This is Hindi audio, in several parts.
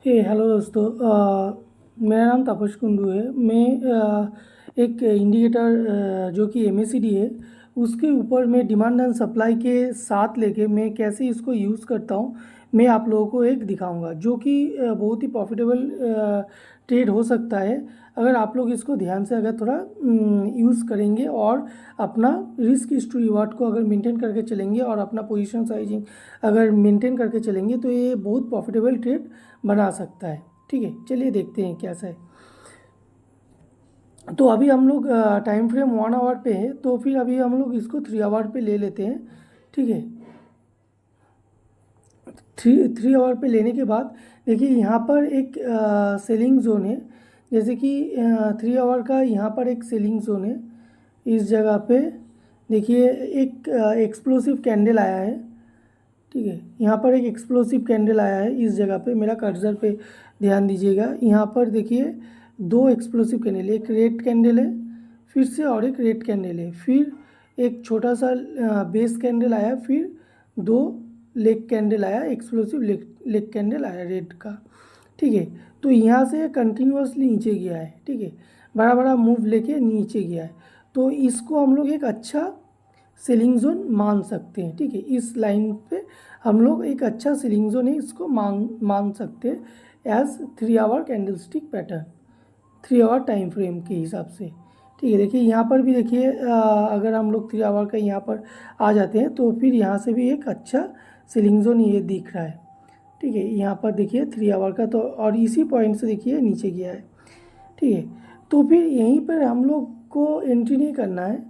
हेलो दोस्तों। मेरा नाम तापस कुंडू है। मैं एक इंडिकेटर जो कि एमएसीडी है उसके ऊपर मैं डिमांड एंड सप्लाई के साथ लेके मैं कैसे इसको यूज़ करता हूँ, मैं आप लोगों को एक दिखाऊंगा जो कि बहुत ही प्रॉफिटेबल ट्रेड हो सकता है अगर आप लोग इसको ध्यान से अगर थोड़ा यूज़ करेंगे और अपना रिस्क टू रिवार्ड को अगर मेंटेन करके चलेंगे और अपना पोजीशन साइजिंग अगर मेंटेन करके चलेंगे तो ये बहुत प्रॉफिटेबल ट्रेड बना सकता है। ठीक है, चलिए देखते हैं कैसा है। तो अभी हम लोग टाइम फ्रेम 1 आवर पे है, तो फिर अभी हम लोग इसको 3 आवर पे ले लेते हैं। ठीक है, थ्री आवर पे लेने के बाद देखिए यहाँ पर एक सेलिंग जोन है। जैसे कि 3 आवर का यहाँ पर एक सेलिंग जोन है। इस जगह पे देखिए एक एक्सप्लोसिव कैंडल आया है। ठीक है, यहाँ पर एक एक्सप्लोसिव कैंडल आया है इस जगह पे, मेरा कर्सर पे ध्यान दीजिएगा। यहाँ पर देखिए दो एक्सप्लोसिव कैंडल, एक रेड कैंडल है फिर से और एक रेड कैंडल है, फिर एक छोटा सा बेस कैंडल आया, फिर दो लेग कैंडल आया, एक्सप्लोसिव लेग कैंडल आया रेड का। ठीक है, तो यहाँ से कंटिन्यूसली नीचे गया है। ठीक है, बड़ा बड़ा मूव लेके नीचे गया है, तो इसको हम लोग एक अच्छा सेलिंग जोन मान सकते हैं। ठीक है, इस लाइन पे हम लोग एक अच्छा सेलिंग जोन है इसको मान सकते हैं as 3 hour candle stick pattern, 3 hour time frame के हिसाब से। ठीक है, देखिए यहाँ पर भी देखिए अगर हम लोग 3 आवर का यहाँ पर आ जाते हैं तो फिर यहाँ से भी एक अच्छा सेलिंग जोन ये दिख रहा है। ठीक है, यहाँ पर देखिए 3 आवर का, तो और इसी पॉइंट से देखिए नीचे गया है। ठीक है, तो फिर यहीं पर हम लोग को एंट्री नहीं करना है।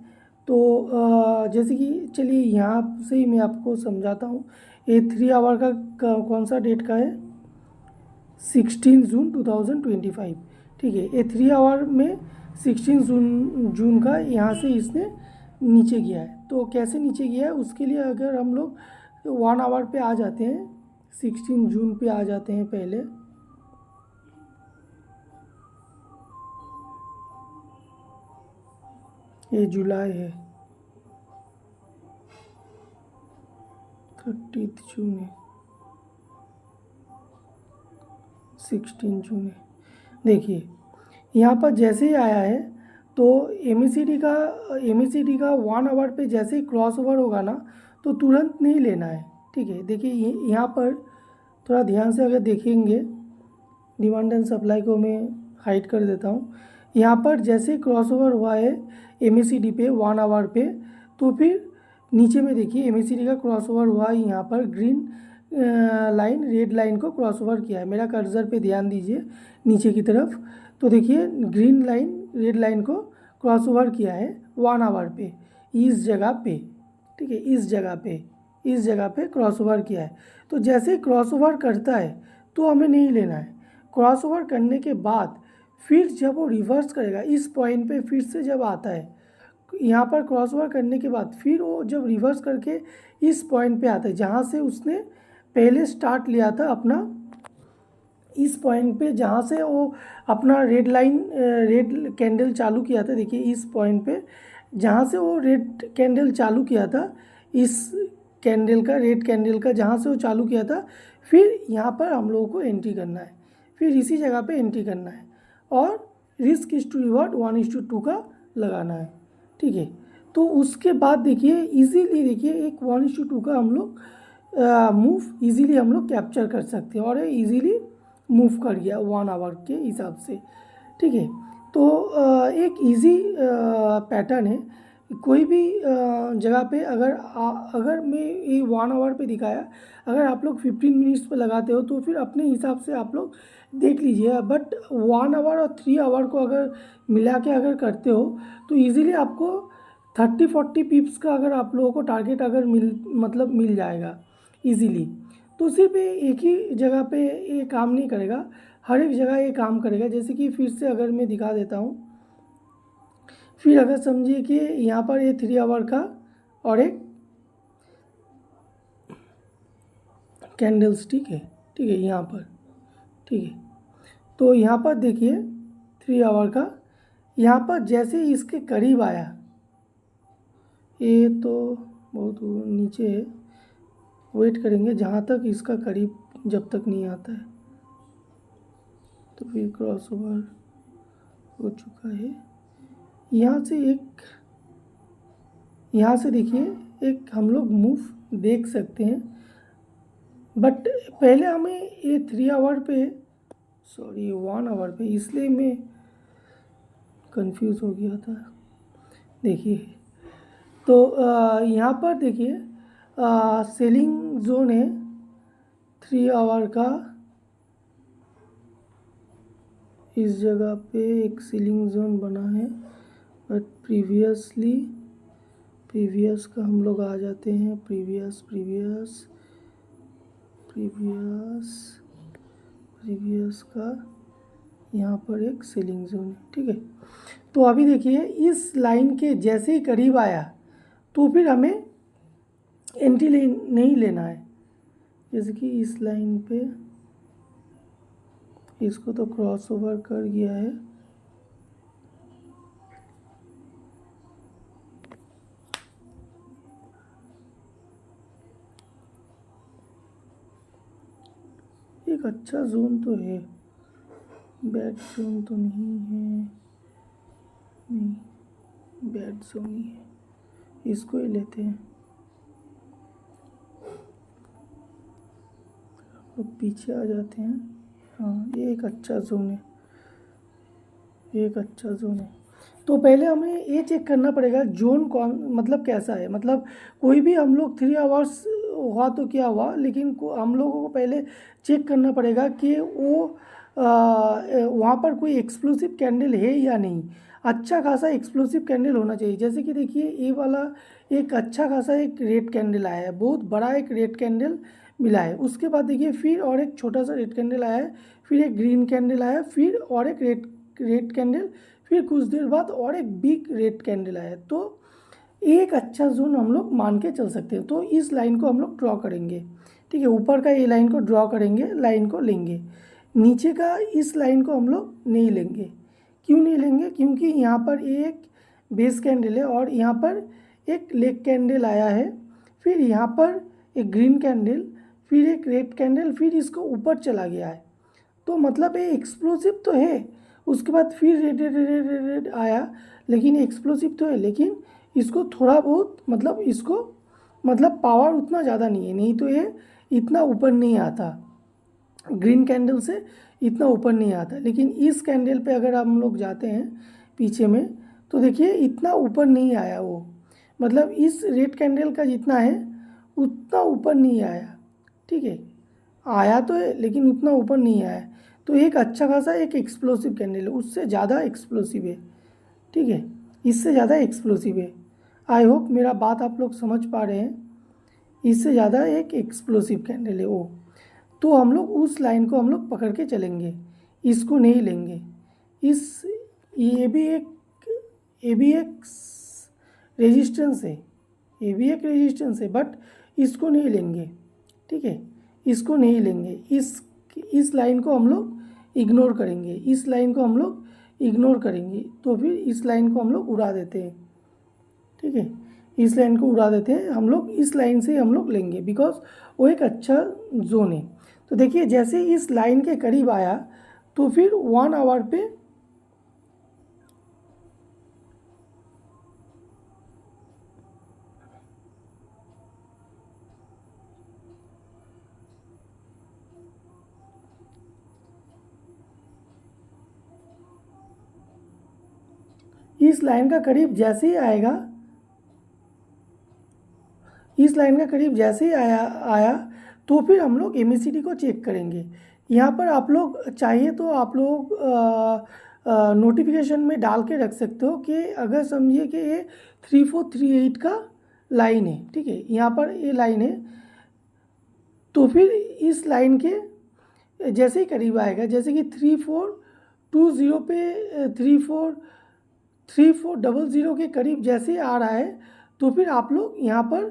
तो जैसे कि चलिए यहाँ से ही मैं आपको समझाता हूँ। ये 3 आवर का कौन सा डेट का है, 16 जून 2025। ठीक है, ये 3 आवर में 16 जून का यहाँ से इसने नीचे गया है। तो कैसे नीचे गया है उसके लिए अगर हम लोग 1 आवर पे आ जाते हैं, 16 जून पे आ जाते हैं पहले। ये जुलाई है, 30 जून है, 16 जून है। देखिए यहाँ पर जैसे ही आया है तो एम ए सी डी का 1 आवर पे जैसे ही क्रॉस ओवर होगा ना तो तुरंत नहीं लेना है। ठीक है, देखिए यहाँ पर थोड़ा ध्यान से अगर देखेंगे, डिमांड एंड सप्लाई को मैं हाइड कर देता हूँ। यहाँ पर जैसे क्रॉस ओवर हुआ है एम ए सी डी पे 1 आवर पे, तो फिर नीचे में देखिए एम ए सी डी का क्रॉस ओवर हुआ है, यहाँ पर ग्रीन लाइन रेड लाइन को क्रॉस ओवर किया है। मेरा कर्सर पे ध्यान दीजिए नीचे की तरफ, तो देखिए ग्रीन लाइन रेड लाइन को क्रॉस ओवर किया है 1 आवर पे इस जगह पे। ठीक है, इस जगह पे क्रॉस ओवर किया है। तो जैसे क्रॉस ओवर करता है तो हमें नहीं लेना है। क्रॉस ओवर करने के बाद फिर जब वो रिवर्स करेगा इस पॉइंट पे, फिर से जब आता है यहाँ पर क्रॉस ओवर करने के बाद फिर वो जब रिवर्स करके इस पॉइंट पे आता है जहाँ से उसने पहले स्टार्ट लिया था अपना, इस पॉइंट पे जहाँ से वो अपना रेड कैंडल चालू किया था, देखिए इस पॉइंट पे जहाँ से वो रेड कैंडल चालू किया था, इस कैंडल का रेड कैंडल का जहाँ से वो चालू किया था, फिर यहाँ पर हम लोगों को एंट्री करना है, फिर इसी जगह पे एंट्री करना है और रिस्क इज टू रिवॉर्ड 1:2 का लगाना है। ठीक है, तो उसके बाद देखिए इजीली देखिए एक 1:2 का हम लोग मूव इजीली हम लोग कैप्चर कर सकते हैं और ये इजीली मूव कर गया 1 आवर के हिसाब से। ठीक है, तो एक इजी पैटर्न है। कोई भी जगह पे अगर मैं ये 1 आवर पे दिखाया, अगर आप लोग 15 मिनट्स पे लगाते हो तो फिर अपने हिसाब से आप लोग देख लीजिए। बट 1 आवर और 3 आवर को अगर मिला के अगर करते हो तो इजीली आपको 30-40 पिप्स का अगर आप लोगों को टारगेट अगर मिल जाएगा इजीली। तो सिर्फ एक ही जगह पे ये काम नहीं करेगा, हर एक जगह ये काम करेगा। जैसे कि फिर से अगर मैं दिखा देता हूँ, फिर अगर समझिए कि यहाँ पर ये 3 आवर का और एक कैंडल स्टिक है। ठीक है, यहाँ पर ठीक है, तो यहाँ पर देखिए 3 आवर का यहाँ पर जैसे इसके करीब आया, ये तो बहुत नीचे है, वेट करेंगे जहाँ तक इसका करीब जब तक नहीं आता है। तो फिर क्रॉस ओवर हो चुका है। यहाँ से देखिए एक हम लोग मूव देख सकते हैं, बट पहले हमें ये 3 आवर पे, सॉरी 1 आवर पे, इसलिए मैं कंफ्यूज हो गया था। देखिए तो यहाँ पर देखिए सेलिंग जोन है 3 आवर का। इस जगह पे एक सेलिंग जोन बना है, बट प्रीवियस का हम लोग आ जाते हैं। प्रीवियस का यहाँ पर एक सेलिंग जोन है, ठीक है। तो अभी देखिए इस लाइन के जैसे ही करीब आया तो फिर हमें एंट्री नहीं लेना है। जैसे कि इस लाइन पे इसको तो क्रॉस ओवर कर गया है, एक अच्छा जोन तो है, बैड जोन तो नहीं है, नहीं बैड जोन ही है, इसको ही लेते हैं। तो पीछे आ जाते हैं। हाँ ये एक अच्छा जोन है, एक अच्छा जोन है। तो पहले हमें ये चेक करना पड़ेगा जोन कौन मतलब कैसा है। मतलब कोई भी हम लोग 3 आवर्स हुआ तो क्या हुआ, लेकिन हम लोगों को पहले चेक करना पड़ेगा कि वो वहाँ पर कोई एक्सप्लोसिव कैंडल है या नहीं। अच्छा खासा एक्सप्लोसिव कैंडल होना चाहिए। जैसे कि देखिए ये वाला एक अच्छा खासा एक रेड कैंडल आया है, बहुत बड़ा एक रेड कैंडल मिला है। उसके बाद देखिए फिर और एक छोटा सा रेड कैंडल आया है, फिर एक ग्रीन कैंडल आया, फिर और एक रेड कैंडल, फिर कुछ देर बाद और एक बिग रेड कैंडल आया। तो एक अच्छा जोन हम लोग मान के चल सकते हैं। तो इस लाइन को हम लोग ड्रॉ करेंगे, ठीक है। ऊपर का ये लाइन को ड्रॉ करेंगे, लाइन को लेंगे। नीचे का इस लाइन को हम लोग नहीं लेंगे। क्यों नहीं लेंगे? क्योंकि यहाँ पर एक बेस कैंडल है और यहाँ पर एक लेग कैंडल आया है, फिर यहाँ पर एक ग्रीन कैंडल, फिर एक रेड कैंडल, फिर इसको ऊपर चला गया है। तो मतलब ये एक्सप्लोसिव तो है। उसके बाद फिर red red red red red आया, लेकिन एक्सप्लोसिव तो है, लेकिन इसको थोड़ा बहुत मतलब इसको मतलब पावर उतना ज़्यादा नहीं है, नहीं तो ये इतना ऊपर नहीं आता, ग्रीन कैंडल से इतना ऊपर नहीं आता। लेकिन इस कैंडल पे अगर हम लोग जाते हैं पीछे में तो देखिए इतना ऊपर नहीं आया वो, मतलब इस रेड कैंडल का जितना है उतना ऊपर नहीं आया, ठीक है। आया तो है लेकिन उतना ऊपर नहीं आया। तो एक अच्छा खासा एक एक्सप्लोसिव कैंडल है, उससे ज़्यादा एक्सप्लोसिव है, ठीक है, इससे ज़्यादा एक्सप्लोसिव है। आई होप मेरा बात आप लोग समझ पा रहे हैं। इससे ज़्यादा एक एक्सप्लोसिव कैंडल है वो। तो हम लोग उस लाइन को हम लोग पकड़ के चलेंगे, इसको नहीं लेंगे। इस ये भी एक रेजिस्टेंस है, ये भी एक रेजिस्टेंस है, बट इसको नहीं लेंगे, ठीक है, इसको नहीं लेंगे। इस लाइन को हम लोग इग्नोर करेंगे, इस लाइन को हम लोग इग्नोर करेंगे। तो फिर इस लाइन को हम लोग उड़ा देते हैं, ठीक है, इस लाइन को उड़ा देते हैं हम लोग। इस लाइन से हम लोग लेंगे बिकॉज वो एक अच्छा जोन है। तो देखिए जैसे इस लाइन के करीब आया तो फिर 1 आवर पे इस लाइन का करीब जैसे ही आएगा, इस लाइन का करीब जैसे ही आया तो फिर हम लोग एमएसीडी को चेक करेंगे। यहाँ पर आप लोग चाहिए तो आप लोग नोटिफिकेशन में डाल के रख सकते हो कि अगर समझिए कि ये 3438 का लाइन है, ठीक है, यहाँ पर ये लाइन है, तो फिर इस लाइन के जैसे ही करीब आएगा, जैसे कि 3420 पे 3400 के करीब जैसे ही आ रहा है तो फिर आप लोग यहाँ पर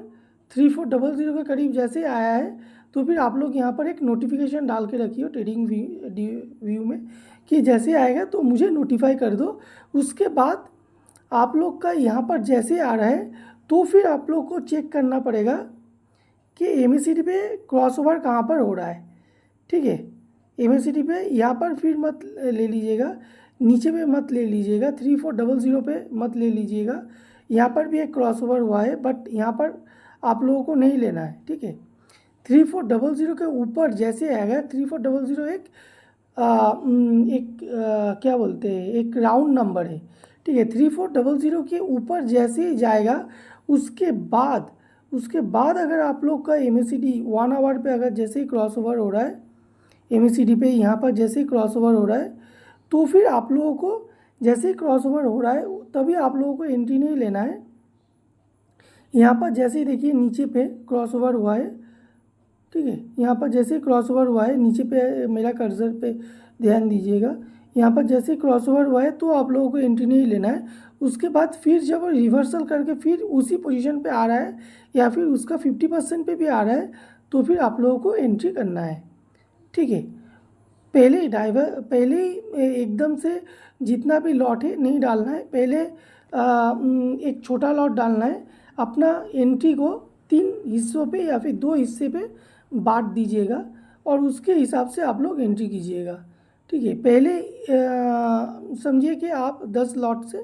3400 के करीब जैसे आया है तो फिर आप लोग यहाँ पर एक नोटिफिकेशन डाल के रखिए ट्रेडिंग व्यू में कि जैसे आएगा तो मुझे नोटिफाई कर दो। उसके बाद आप लोग का यहाँ पर जैसे आ रहा है तो फिर आप लोग को चेक करना पड़ेगा कि एमएसीडी पे क्रॉसओवर कहाँ पर हो रहा है, ठीक है। MACD पे यहाँ पर फिर मत ले लीजिएगा, नीचे पे मत ले लीजिएगा, 3400 पे मत ले लीजिएगा। यहाँ पर भी एक क्रॉसओवर हुआ है बट यहाँ पर आप लोगों को नहीं लेना है, ठीक है। 3400 के ऊपर जैसे आएगा, 3400 क्या बोलते हैं, एक राउंड नंबर है, ठीक है। 3400 के ऊपर जैसे ही जाएगा उसके बाद अगर आप लोग का MACD 1 आवर पे अगर जैसे ही क्रॉसओवर हो रहा है, MACD पे यहाँ पर जैसे ही क्रॉसओवर हो रहा है, तो फिर आप लोगों को जैसे ही क्रॉसओवर हो रहा है तभी आप लोगों को एंट्री नहीं लेना है। यहाँ पर जैसे ही देखिए नीचे पे क्रॉसओवर हुआ है, ठीक है, यहाँ पर जैसे ही क्रॉसओवर हुआ है, नीचे पे मेरा कर्सर पे ध्यान दीजिएगा, यहाँ पर जैसे ही क्रॉसओवर हुआ है तो आप लोगों को एंट्री नहीं लेना है। उसके बाद फिर जब रिवर्सल करके फिर उसी पोजीशन पे आ रहा है या फिर उसका 50% पे भी आ रहा है तो फिर आप लोगों को एंट्री करना है, ठीक है। पहले ही एकदम से जितना भी लॉट है नहीं डालना है, पहले एक छोटा लॉट डालना है। अपना एंट्री को 3 हिस्सों पे या फिर 2 हिस्से पे बांट दीजिएगा और उसके हिसाब से आप लोग एंट्री कीजिएगा, ठीक है। पहले समझिए कि आप 10 लॉट से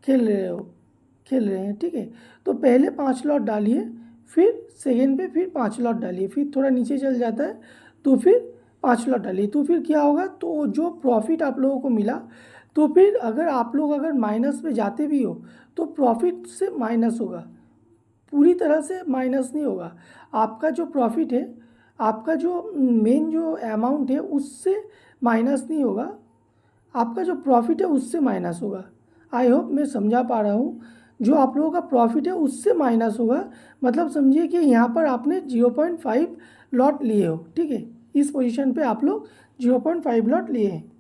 खेल रहे हैं, ठीक है। तो पहले 5 लॉट डालिए, फिर सेकेंड पे फिर 5 लॉट डालिए, फिर थोड़ा नीचे चल जाता है तो फिर 5 लॉट डालिए। तो फिर क्या होगा, तो जो प्रॉफिट आप लोगों को मिला, तो फिर अगर माइनस में जाते भी हो तो प्रॉफिट से माइनस होगा, पूरी तरह से माइनस नहीं होगा। आपका जो प्रॉफिट है, आपका जो मेन जो अमाउंट है उससे माइनस नहीं होगा, आपका जो प्रॉफिट है उससे माइनस होगा। आई होप मैं समझा पा रहा हूँ। जो आप लोगों का प्रॉफिट है उससे माइनस होगा, मतलब समझिए कि यहाँ पर आपने 0.5 लॉट लिए हो, ठीक है। इस पोजीशन पे आप लोग 0.5 लॉट लिए हैं,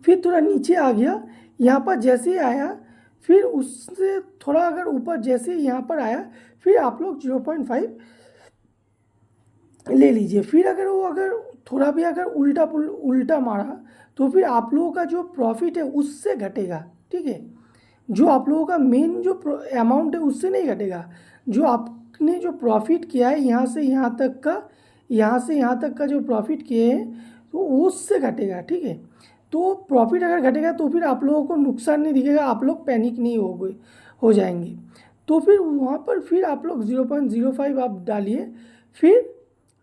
फिर थोड़ा नीचे आ गया, यहाँ पर जैसे ही आया फिर उससे थोड़ा अगर ऊपर जैसे ही यहाँ पर आया फिर आप लोग 0.5 ले लीजिए। फिर अगर थोड़ा भी अगर उल्टा मारा तो फिर आप लोगों का जो प्रॉफिट है उससे घटेगा, ठीक है। जो आप लोगों का मेन जो अमाउंट है उससे नहीं घटेगा, जो आपने जो प्रॉफिट किया है यहाँ से यहाँ तक का जो प्रॉफिट किए हैं तो उससे घटेगा, ठीक है। तो प्रॉफिट अगर घटेगा तो फिर आप लोगों को नुकसान नहीं दिखेगा, आप लोग पैनिक नहीं हो जाएंगे। तो फिर वहाँ पर फिर आप लोग 0.05 आप डालिए, फिर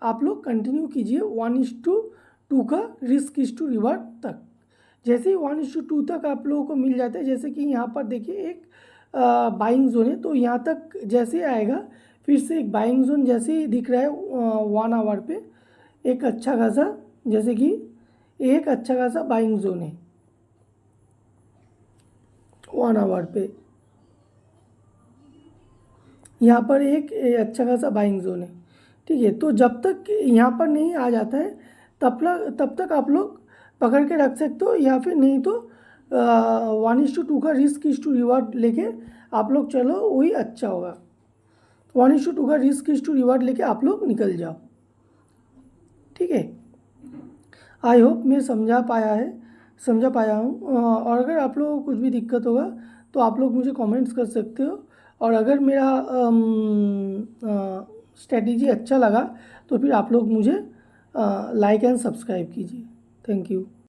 आप लोग कंटिन्यू कीजिए 1:2 का रिस्क-टू-रिवार्ड तक। जैसे ही 1:2 तक आप लोगों को मिल जाता है, जैसे कि यहाँ पर देखिए एक बाइंग जोन है, तो यहाँ तक जैसे आएगा फिर से एक बाइंग जोन जैसे ही दिख रहा है 1 आवर पे एक अच्छा खासा, जैसे कि एक अच्छा खासा बाइंग जोन है 1 आवर पे, यहाँ पर एक अच्छा खासा बाइंग जोन है, ठीक है। तो जब तक यहाँ पर नहीं आ जाता है तब तक आप लोग पकड़ के रख सकते हो, या फिर नहीं तो 1:2 का रिस्क-टू-रिवार्ड लेके आप लोग चलो, वही अच्छा होगा। 1:2 का रिस्क-टू-रिवार्ड लेके आप लोग निकल जाओ, ठीक है। आई होप मैं समझा पाया हूँ। और अगर आप लोगों को कुछ भी दिक्कत होगा तो आप लोग मुझे कमेंट्स कर सकते हो, और अगर मेरा स्ट्रेटजी अच्छा लगा तो फिर आप लोग मुझे लाइक एंड सब्सक्राइब कीजिए। Thank you.